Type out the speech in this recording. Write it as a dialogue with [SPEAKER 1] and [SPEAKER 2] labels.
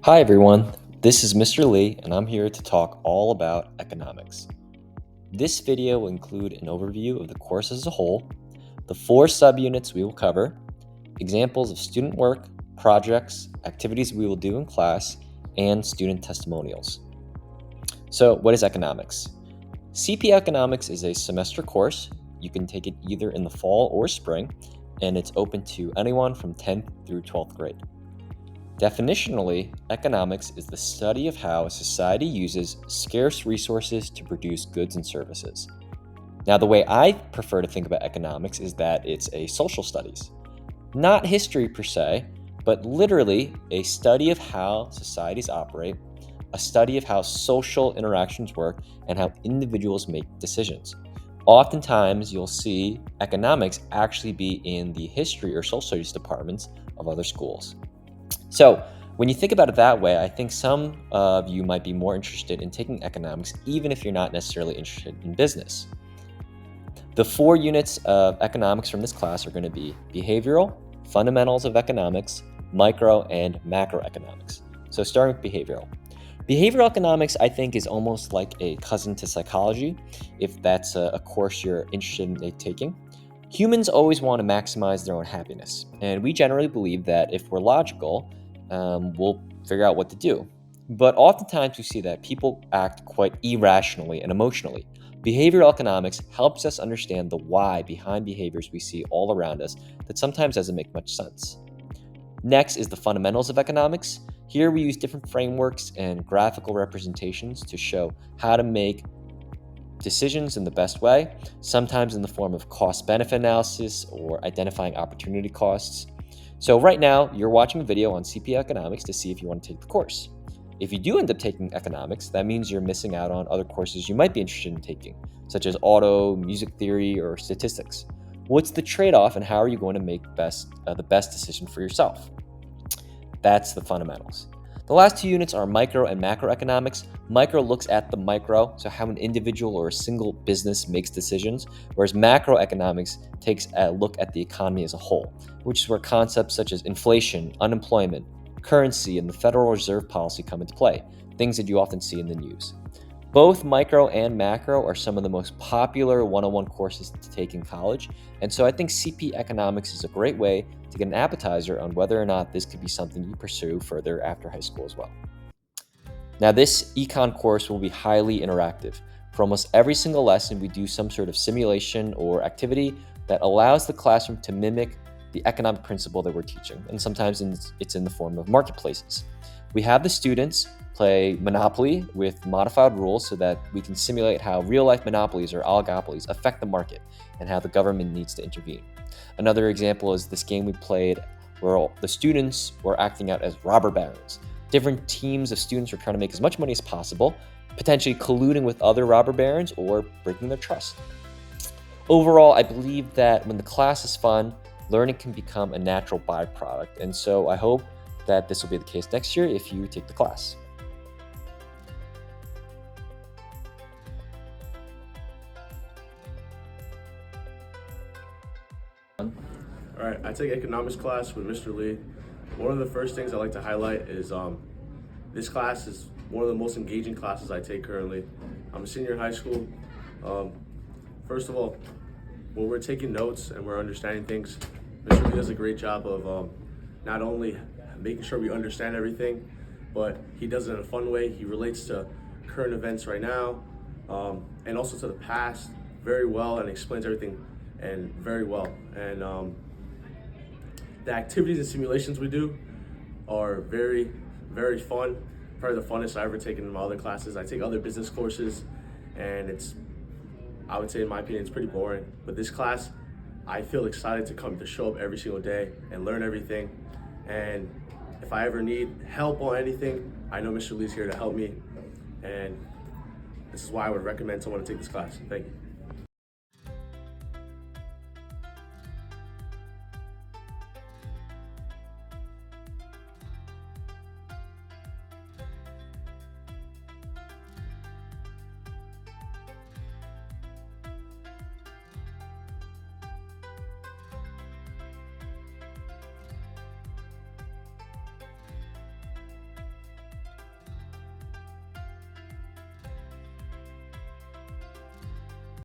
[SPEAKER 1] Hi everyone, this is Mr. Lee and I'm here to talk all about economics. This video will include an overview of the course as a whole, the 4 subunits we will cover, examples of student work, projects, activities we will do in class, and student testimonials. So what is economics? CP Economics is a semester course. You can take it either in the fall or spring, and it's open to anyone from 10th through 12th grade. Definitionally, economics is the study of how society uses scarce resources to produce goods and services. Now, the way I prefer to think about economics is that it's a social studies. Not history per se, but literally a study of how societies operate, a study of how social interactions work, and how individuals make decisions. Oftentimes, you'll see economics actually be in the history or social studies departments of other schools. So, when you think about it that way, I think some of you might be more interested in taking economics, even if you're not necessarily interested in business. The 4 units of economics from this class are going to be behavioral, fundamentals of economics, micro, and macroeconomics. So, starting with behavioral. Behavioral economics, I think, is almost like a cousin to psychology, if that's a course you're interested in taking. Humans always want to maximize their own happiness, and we generally believe that if we're logical, we'll figure out what to do. But oftentimes we see that people act quite irrationally and emotionally. Behavioral economics helps us understand the why behind behaviors we see all around us that sometimes doesn't make much sense. Next is the fundamentals of economics. Here we use different frameworks and graphical representations to show how to make decisions in the best way, sometimes in the form of cost-benefit analysis or identifying opportunity costs. So right now, you're watching a video on CP Economics to see if you want to take the course. If you do end up taking economics, that means you're missing out on other courses you might be interested in taking, such as auto, music theory, or statistics. What's the trade-off and how are you going to make the best decision for yourself? That's the fundamentals. The last 2 units are micro and macroeconomics. Micro looks at the micro, so how an individual or a single business makes decisions, whereas macroeconomics takes a look at the economy as a whole, which is where concepts such as inflation, unemployment, currency, and the Federal Reserve policy come into play, things that you often see in the news. Both micro and macro are some of the most popular one-on-one courses to take in college, and so I think CP Economics is a great way to get an appetizer on whether or not this could be something you pursue further after high school as well. Now, this econ course will be highly interactive. For almost every single lesson, we do some sort of simulation or activity that allows the classroom to mimic the economic principle that we're teaching, and sometimes it's in the form of marketplaces. We have the students play Monopoly with modified rules so that we can simulate how real-life monopolies or oligopolies affect the market and how the government needs to intervene. Another example is this game we played where all the students were acting out as robber barons. Different teams of students were trying to make as much money as possible, potentially colluding with other robber barons or breaking their trust. Overall, I believe that when the class is fun, learning can become a natural byproduct, and so I hope that this will be the case next year if you take the class.
[SPEAKER 2] All right, I take economics class with Mr. Lee. One of the first things I like to highlight is this class is one of the most engaging classes I take currently. I'm a senior in high school. First of all, when we're taking notes and we're understanding things, Mr. Lee does a great job of not only making sure we understand everything, but he does it in a fun way. He relates to current events right now and also to the past very well and explains everything and very well. And the activities and simulations we do are very, very fun. Probably the funnest I've ever taken in my other classes. I take other business courses and I would say in my opinion, it's pretty boring. But this class, I feel excited to come to show up every single day and learn everything. And if I ever need help on anything, I know Mr. Lee's here to help me. And this is why I would recommend someone to take this class. Thank you.